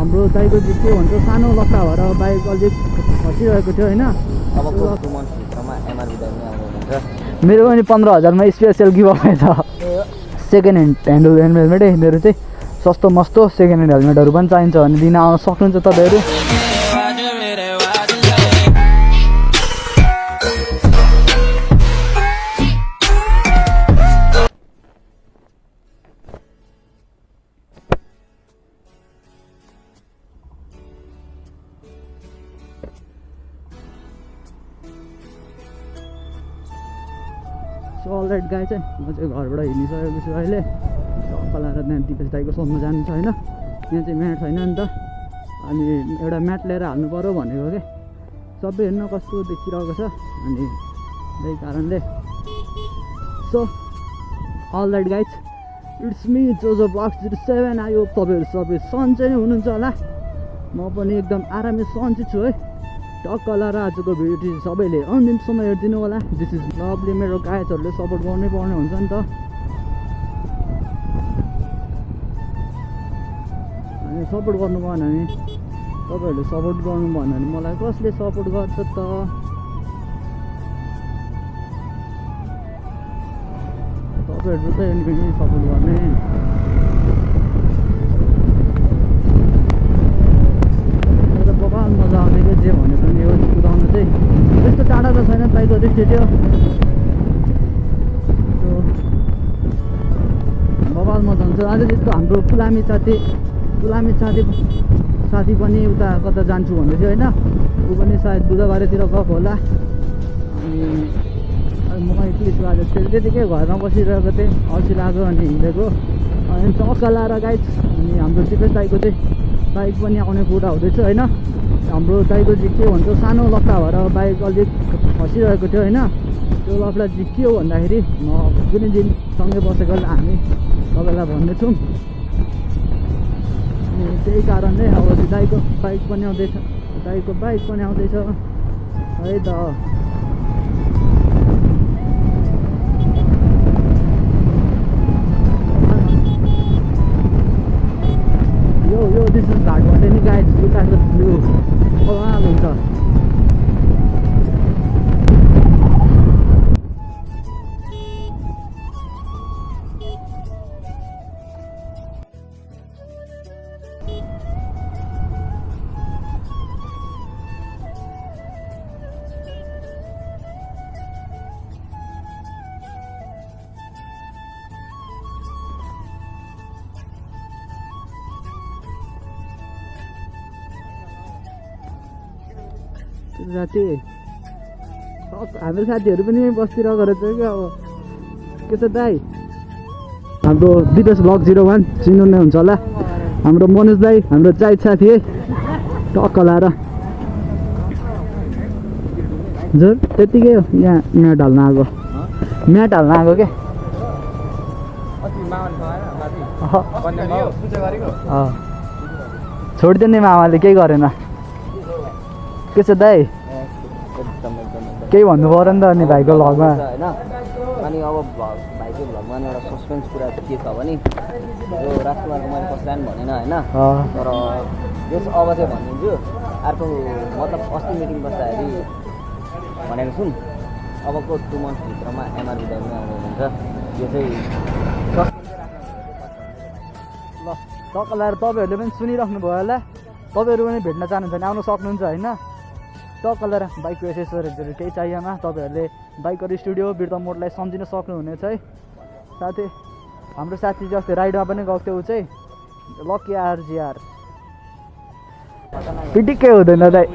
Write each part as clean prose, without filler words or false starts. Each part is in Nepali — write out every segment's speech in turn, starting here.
हाम्रो दाइको चाहिँ के भन्छ सानो लक्का भएर बाइक अलिक खसिरहेको थियो होइन। मेरो पनि 15,000मा स्पेसल गिभअवे छ। सेकेन्ड ह्यान्ड हेलमेटै मेरो चाहिँ सस्तो मस्तो सेकेन्ड ह्यान्ड हेलमेटहरू पनि चाहिन्छ भने दिन आउन सक्नुहुन्छ तपाईँहरू। सो अलराइट गाई चाहिँ म चाहिँ घरबाट हिँडिसकेको छु अहिले। कलाएर त्यहाँ दिपेश दाइको सोध्नु जानु छ होइन। यहाँ चाहिँ म्याट छैन नि त, अनि एउटा म्याट लिएर हाल्नु पऱ्यो भनेको के। सबै हेर्नु कस्तो देखिरहेको छ, अनि त्यही कारणले। So all right guys, it's me जोजो ब्लग्स 07। आई होप तपाईँहरू सबै सन्चै नै हुनुहुन्छ होला। म पनि एकदम आरामै सन्चै छु है। टक्क लाएर आजको भिडियो चाहिँ सबैले अन्तिमसम्म हेरिदिनु होला। This is lovely. मेरो गाइजहरूले सपोर्ट गर्नै पर्ने हुन्छ नि त। अनि सपोर्ट गर्नु भएन भने, तपाईँहरूले सपोर्ट गर्नु भएन भने मलाई कसले सपोर्ट गर्छ त। तपाईँहरू त सपोर्ट गर्ने। मजा आउने क्या जे भने पनि यो कुदाउनु चाहिँ। त्यस्तो टाढा त छैन, बाइक रिस्टेट्यो बबाल मजा हुन्छ। अझै त्यस्तो हाम्रो पुलामी साथी पनि उता कता जान्छु भन्दै थियो होइन। ऊ पनि सायद बुधबारतिर गएको होला। अनि म एक्लै छु आज। त्यतिकै घरमा बसिरहेको थिएँ, अल्छी लाग्यो अनि हिँडेको। अनि चक्का लाएर गाइज। अनि हाम्रो दिपेश दाइको चाहिँ बाइक पनि आउने कुरा हुँदैछ होइन। हाम्रो दाइको चाहिँ के भन्छ सानो लक्का भएर बाइक अलिक खसिरहेको थियो होइन। त्यो लक्का चाहिँ के हो भन्दाखेरि म कुनै दिन सँगै बसेकोलाई हामी तपाईँलाई भन्नेछौँ। अनि त्यही कारणले अब दाइको बाइक पनि आउँदैछ है त। यो दिस इज घाटबाट नि गाइज उताको भ्यू कमाल हुन्छ। राति हाम्रो साथीहरू पनि बसिरहेको रहेछ क्या। अब के छ दाइ, हाम्रो दिपेश ब्लग 01 चिन्नु नै हुन्छ होला। हाम्रो मनोज दाई हाम्रो चाइज साथी है। टक्क लाएर जोर त्यतिकै हो। यहाँ म्याट हाल्न आएको क्या। छोडिदिने मामाले केही गरेन। के छ दाइ, केही भन्नु पऱ्यो नि त अनि भाइको भ्लगमा होइन। अनि अब भाइको भ्लगमा एउटा सस्पेन्स कुरा के छ भने यो राजकुमारको मैले कसैलाई पनि भनेन होइन। तर यस अब चाहिँ भनिदिन्छु। अर्को मतलब अस्ति मिटिङ बस्दाखेरि भनेको छु अबको 2 मन्थभित्रमा एमआरपी दाइ पनि आउने हुन्छ। यो चाहिँ ल टक्क लाएर तपाईँहरूले पनि सुनिराख्नु भयो होला। तपाईँहरू पनि भेट्न चाहनुहुन्छ भने आउनु सक्नुहुन्छ होइन। टक्क लाएर बाइकको एसेसरिजहरू केही चाहिएमा तपाईँहरूले बाइकहरू स्टुडियो बिर्ता मोडलाई सम्झिन सक्नुहुनेछ है। साथै हाम्रो साथी चाहिँ अस्ति राइडमा पनि गएको थियो, ऊ चाहिँ लकी आरजिआर। पिटिक्कै हुँदैन दाइ।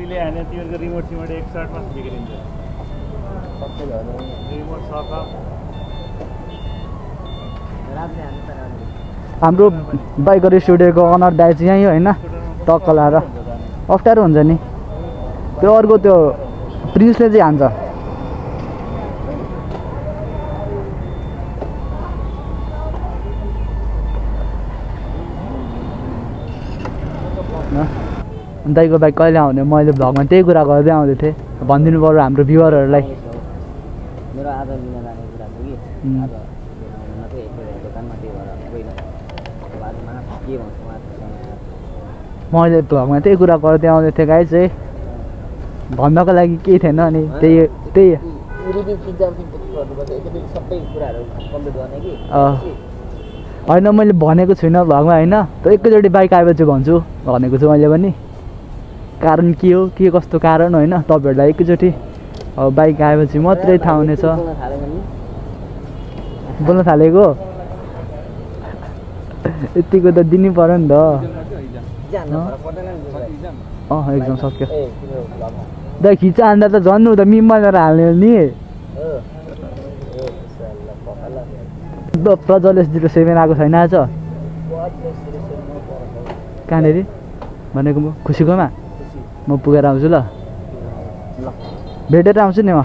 हाम्रो बाइकहरू स्टुडियोको अनर दाइ चाहिँ यहीँ होइन। टक्क लाएर अप्ठ्यारो हुन्छ नि। त्यो अर्को त्यो प्रिन्सले चाहिँ हान्छ। दाइको बाइक कहिले आउने, मैले भ्लगमा त्यही कुरा गर्दै आउँदै थिएँ। भनिदिनु पऱ्यो हाम्रो भ्युअरहरूलाई। मेरो आज लिन जाने कुरा थियो कि आज मात्रै दोकानमा त्यही भएर गइनँ। बादमा के भन्छ मैले भ्लगमा त्यही कुरा गर्दै आउँदै थिएँ गाइस है भन्नको लागि केही थिएन अनि त्यही होइन मैले भनेको छुइनँ भ्लगमा होइन त एकैचोटि बाइक आएपछि भन्छु भनेको छु मैले पनि कारण के हो के कस्तो कारण होइन तपाईँहरूलाई एकैचोटि अब बाइक आएपछि मात्रै थाहा हुनेछ बोल्न थालेको यतिको त दिनै पर्यो नि त एक्जाम सक्यो द खिचा हान्दा त झन् त मिम बनाएर हाल्ने हो नि प्रज्वलेश 07 आएको छैन आज कहाँनिर भनेको म खुसीकोमा म पुगेर आउँछु ल भेटेर आउँछु नि म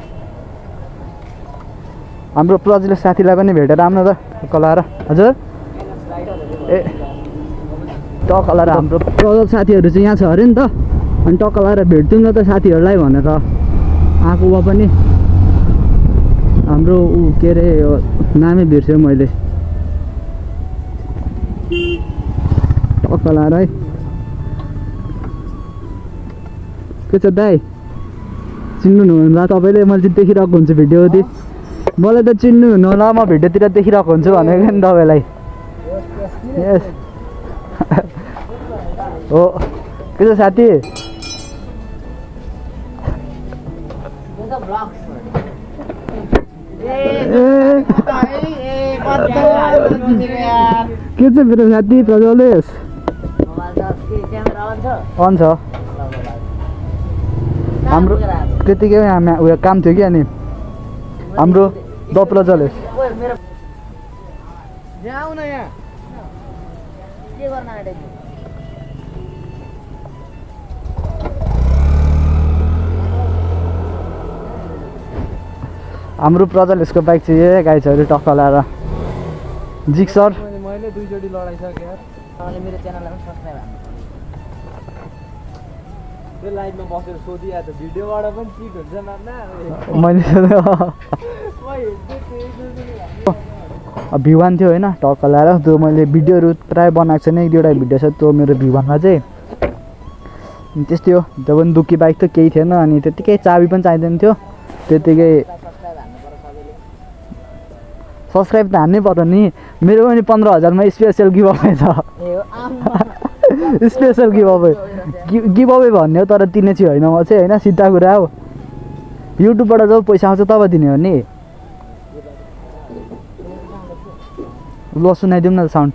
हाम्रो प्रज्वलेश साथीलाई पनि भेटेर आउनु त कलाएर हजुर ए टकलाएर हाम्रो प्रज्वल साथीहरू चाहिँ यहाँ छ अरे नि त अनि टकलाएर भेट्थ्यौँ न त साथीहरूलाई भनेर आएको भए पनि हाम्रो ऊ के अरे नामै बिर्सेँ मैले टकलाएर है के छ दाइ चिन्नुहुन्न तपाईँले मैले चाहिँ देखिरहेको हुन्छु भिडियोतिर मलाई त चिन्नुहुन्न होला म भिडियोतिर देखिरहेको हुन्छु भनेको नि तपाईँलाई यस हो के छ साथी के छ मेरो साथी प्रज्वलेश अन छ हाम्रो त्यतिकै यहाँ उयो काम थियो कि अनि हाम्रो द प्रज्वलेश हाम्रो प्रज्वलेशको बाइक चाहिँ यही गाइजहरू टक्क लाएर जिक्सर मैले दुईचोटि लडाइसकेँ यार मेरो च्यानललाई पनि सब्स्क्राइब हाल्नु त्यो लाइभमा बसेर सोधिया त भिडियोबाट पनि चिट हुन्छ मैले भ्यू वान थियो होइन टक्क लाएर त्यो मैले भिडियोहरू प्रायः बनाएको छैन एक दुईवटा भिडियो छ त्यो मेरो भ्यू वानमा चाहिँ त्यस्तै हो त्यो पनि दुःखी बाइक त केही थिएन अनि त्यतिकै चाबी पनि चाहिँदैन थियो त्यतिकै सब्सक्राइब त हान्नै पर्यो नि मेरो पनि 15,000मा स्पेसल गिभअवे छ स्पेसल गिभअवे भन्ने हो तर दिने चाहिँ होइन म चाहिँ होइन सिधा कुरा हो युट्युबबाट जब पैसा आउँछ तब दिने हो नि ल सुनाइदिउँ न त साउन्ड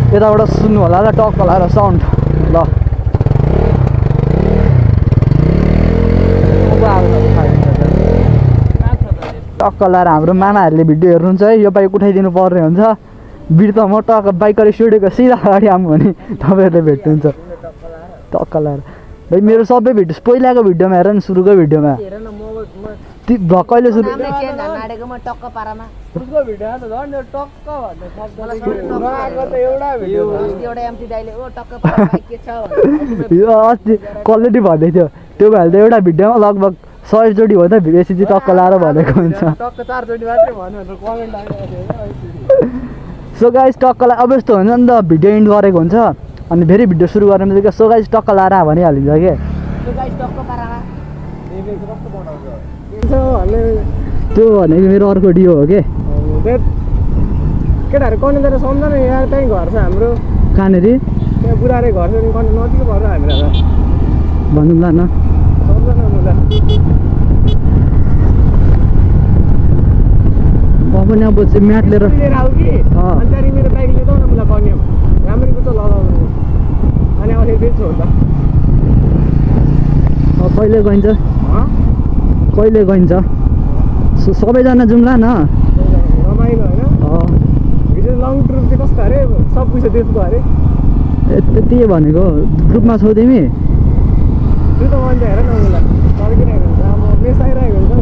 यताबाट सुन्नु होला ल टक्क लाएर साउन्ड ल टक्क लाएर हाम्रो मामाहरूले भिडियो हेर्नुहुन्छ है यो बाइक उठाइदिनु पर्ने हुन्छ बिर त म टक्क बाइकले सिडेको सिधा अगाडि आऊँ भने तपाईँहरूले भेट्नुहुन्छ टक्क लाएर भाइ मेरो सबै भिडियो पहिलाको भिडियोमा हेर नि सुरुको भिडियोमा कहिले सुरु अस्ति क्वालिटी भन्दै थियो त्यो भएर त एउटा भिडियोमा लगभग 100 चोटि हो त बेसी चाहिँ टक्क लाएर भनेको हुन्छ सो गाइस टक्क ला अब यस्तो हुन्छ नि त भिडियो इन्ड गरेको हुन्छ अनि फेरि भिडियो सुरु गर्ने बित्तिकै सो गाइस टक्क लाएर भनिहालिन्छ के त्यो भनेको मेरो अर्को डियो हो के केटाहरू कन्ने तर सम्झना यहाँ त्यहीँ घर छ हाम्रो कहाँनिर त्यहाँ बुढाले घर छ कन्ने नजिकै पर्छ हामीलाई त भनौँ ल न सम्झना म पनि अब चाहिँ म्याट लिएर आऊ कि अनि त्यहाँदेखि मेरो बाइक लिँदा न मलाई कन्ने राम्ररी कुचो लगाउनु अनि अब फेरि बेच्छु होला कहिले गइन्छ कहिले गइन्छ सबैजना जाउँला न रमाइलो होइन हिजो लङ ट्रिप चाहिँ कस्तो अरे सब पैसा त्यसको अरे त्यति भनेको ग्रुपमा छौ तिमी त्यो त मान्छे हेर न उसलाई फर्किरहेको हुन्छ अब मेस आइरहेको हुन्छ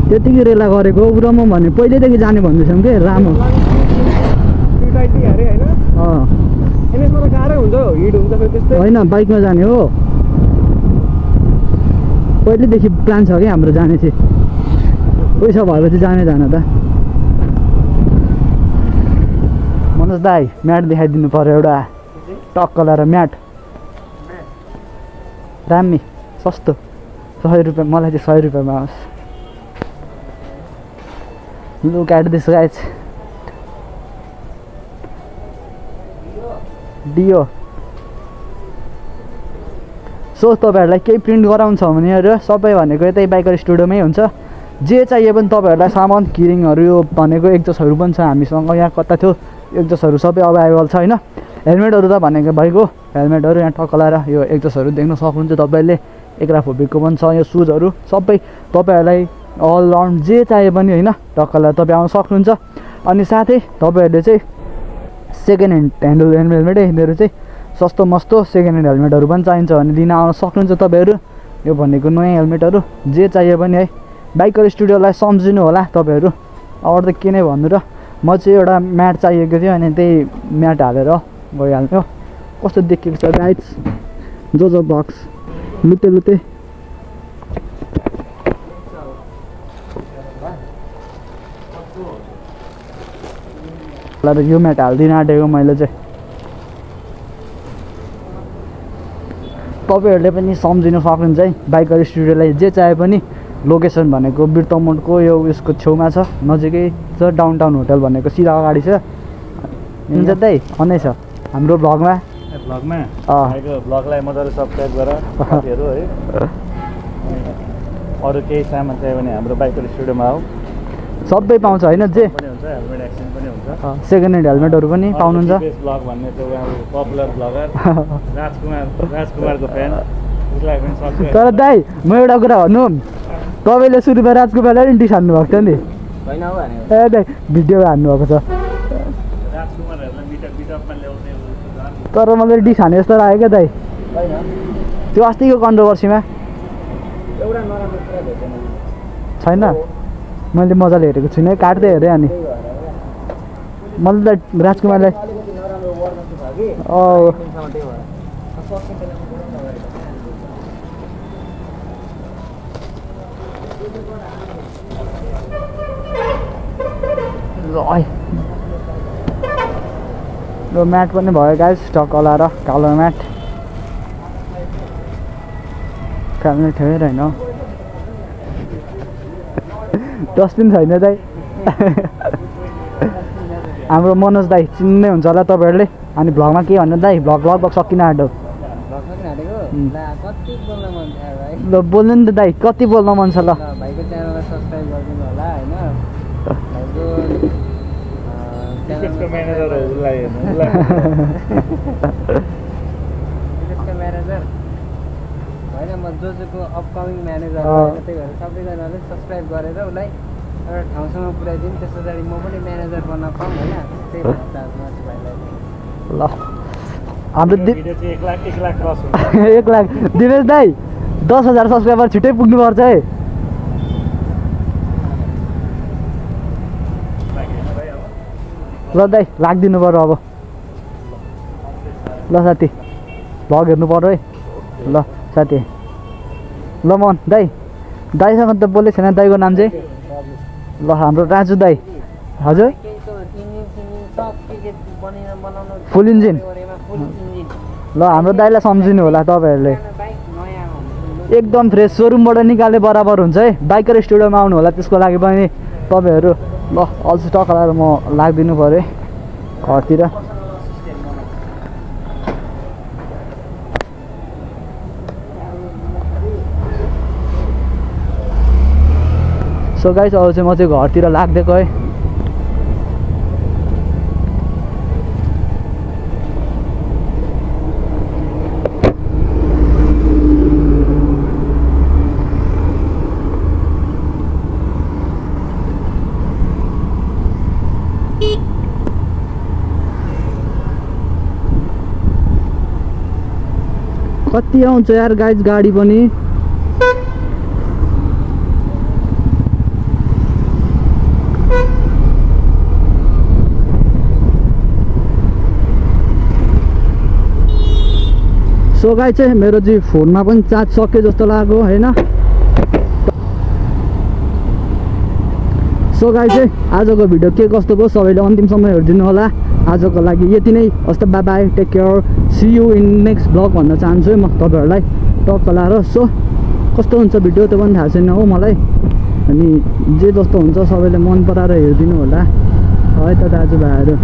त्यतिकै रेला गरेको र म भने पहिल्यैदेखि जाने भन्दैछौँ कि राम्रो अरे होइन एनएसमा त गाह्रै हुन्छ हिट हुन्छ फेरि त्यस्तै होइन बाइकमा जाने हो पहिल्यैदेखि प्लान छ कि हाम्रो जाने चाहिँ पैसा भएपछि जान त मनोज दाई म्याट देखाइदिनु पर्यो एउटा टक्क लाएर म्याट दामी सस्तो 100 रुपियाँ मलाई चाहिँ 100 रुपियाँमा आओस् लुक एट दिस गाइज डियो सो तपाईँहरूलाई केही प्रिन्ट गराउँछ भने सबै भनेको यतै बाइकर स्टुडियोमै हुन्छ जे चाहिए पनि तपाईँहरूलाई सामान किरिङहरू यो भनेको एक्जस्टहरू पनि छ हामीसँग यहाँ कता थियो एक्जस्टहरू सबै अभाइलेबल छ होइन हेलमेटहरू त भनेको भइगयो हेलमेटहरू यहाँ टक्क लाएर यो एक्जस्टहरू देख्न सक्नुहुन्छ तपाईँले एक्राफोबिकको पनि छ यो सुजहरू सबै तपाईँहरूलाई अल राउन्ड जे चाहिए पनि होइन टक्क लाएर तपाईँ आउन सक्नुहुन्छ अनि साथै तपाईँहरूले चाहिँ सेकेन्ड ह्यान्ड हेलमेटै मेरो चाहिँ सस्तो मस्तो सेकेन्ड ह्यान्ड हेलमेटहरू पनि चाहिन्छ भने लिन आउन सक्नुहुन्छ तपाईँहरू यो भनेको नयाँ हेलमेटहरू जे चाहिए पनि है बाइकर स्टुडियोलाई सम्झिनु होला तपाईँहरू अरू त के नै भन्नु र म चाहिँ एउटा म्याट चाहिएको थियो अनि त्यही म्याट हालेर गइहाल्थ्यो कस्तो देखेको छ गाइज जो बक्स लुते लुते यो म्याट हालिदिन आँटेको मैले चाहिँ तपाईँहरूले पनि सम्झिनु सक्नुहुन्छ है बाइकर स्टुडियोलाई जे चाहे पनि लोकेसन भनेको बिर्तमोडको यो उसको छेउमा छ नजिकै छ डाउनटाउन होटल भनेको सिधा अगाडि छ हुन्छ दाइ अन्नै छ हाम्रो भ्लगमा भ्लगलाई मजाले सब्सक्राइब गर साथीहरू है अरू केही सामान चाहियो भने हाम्रो बाइकर स्टुडियोमा आऊ सबै पाउँछ होइन जे पनि हुन्छ हेलमेट एक्सचेन्ज पनि हुन्छ सेकेन्ड ह्यान्ड हेलमेटहरू पनि पाउनुहुन्छ ब्लग भन्ने चाहिँ उहाँ पपुलर ब्लगर राजकुमारको फ्यान उसलाई पनि सब्सक्राइब तर दाइ म एउटा कुरा भन्नु तपाईँले सुरुमा राजकुमारलाई नि डिस हान्नु भएको थियो नि होइन हो भने ए दाइ भिडियो हान्नुभएको छ राजकुमारहरूलाई मिटअपमा ल्याउने तर मलाई डिस हाने जस्तो लाग्यो क्या दाइ होइन त्यो अस्तिको कन्ट्रोभर्सीमा एउटा नराम्रो कुरा भेटेन छैन मैले मजाले हेरेको छुइनँ काट्दै हेरेँ अनि मैले त राजकुमारलाई अलिकति नराम्रो वर्ड छ कि अँ त्यही भएर सक्ने बेलामा बोलाउन गरेको यो म्याट पनि भयो गाइस टक्क लाएर कालो म्याट कालो ठेर होइन डस्टबिन छैन दाइ हाम्रो मनोज दाइ चिन्नै हुन्छ होला तपाईँहरूले अनि भ्लगमा के भन्नु दाइ भ्लग लगभग सकिन आँट्यो कति बोल्न मन छ भाइ ल बोल्नु नि त दाइ कति बोल्न मन छ ल भाइको च्यानललाई सब्सक्राइब गरिदिनु होला होइन भाइको त्यसको म्यानेजरहरूलाई त्यसको म्यानेजर होइन म जोको अपकमिङ म्यानेजर त्यही भएर सबैजनाले सब्सक्राइब गरेर उसलाई एउटा ठाउँसम्म पुऱ्याइदिउँ त्यस पछाडि म पनि म्यानेजर बन्न पाऊँ होइन त्यही भएर चाहन्छु भाइलाई ल हाम्रो भिडियो चाहिँ 1 लाख क्रस हुन्छ 1 लाख दिनेश दाइ 10,000 सब्सक्राइबर छिट्टै पुग्नुपर्छ है ल दाइ राखिदिनु पर्यो अब ल साथी भ्लग हेर्नु पर्यो है ल साथी ल मन दाइसँग त बोलेको छैन दाइको नाम चाहिँ ल हाम्रो राजु दाइ हजुर फुल इन्जिन ल हाम्रो दाइलाई सम्झिनु होला तपाईँहरूले एकदम फ्रेस सोरुमबाट निकाले बराबर हुन्छ है बाइकर स्टुडियोमा आउनु होला त्यसको लागि पनि तपाईँहरू ल अझ टक्क लगाएर म लाग्दिनु पऱ्यो घरतिर सो गाइस अब चाहिँ म चाहिँ घरतिर लाग्दिएको है कति आउँछ यार गाइज गाडी पनि सो गाइज चाहिँ मेरो चाहिँ फोनमा पनि चार्ज सक्यो जस्तो लाग्यो होइन सो गाइस चाहिँ आजको भिडियो के कस्तो भयो सबैले अन्तिमसम्म हेरिदिनु होला आजको लागि यति नै हस्त bye bye take care see you in next blog भन्न चाहन्छु म तपाईँहरूलाई टक्क लाएर सो कस्तो हुन्छ भिडियो त्यो पनि थाहा छैन हो मलाई अनि जे जस्तो हुन्छ सबैले मन पराएर हेरिदिनु होला है त दाजुभाइहरू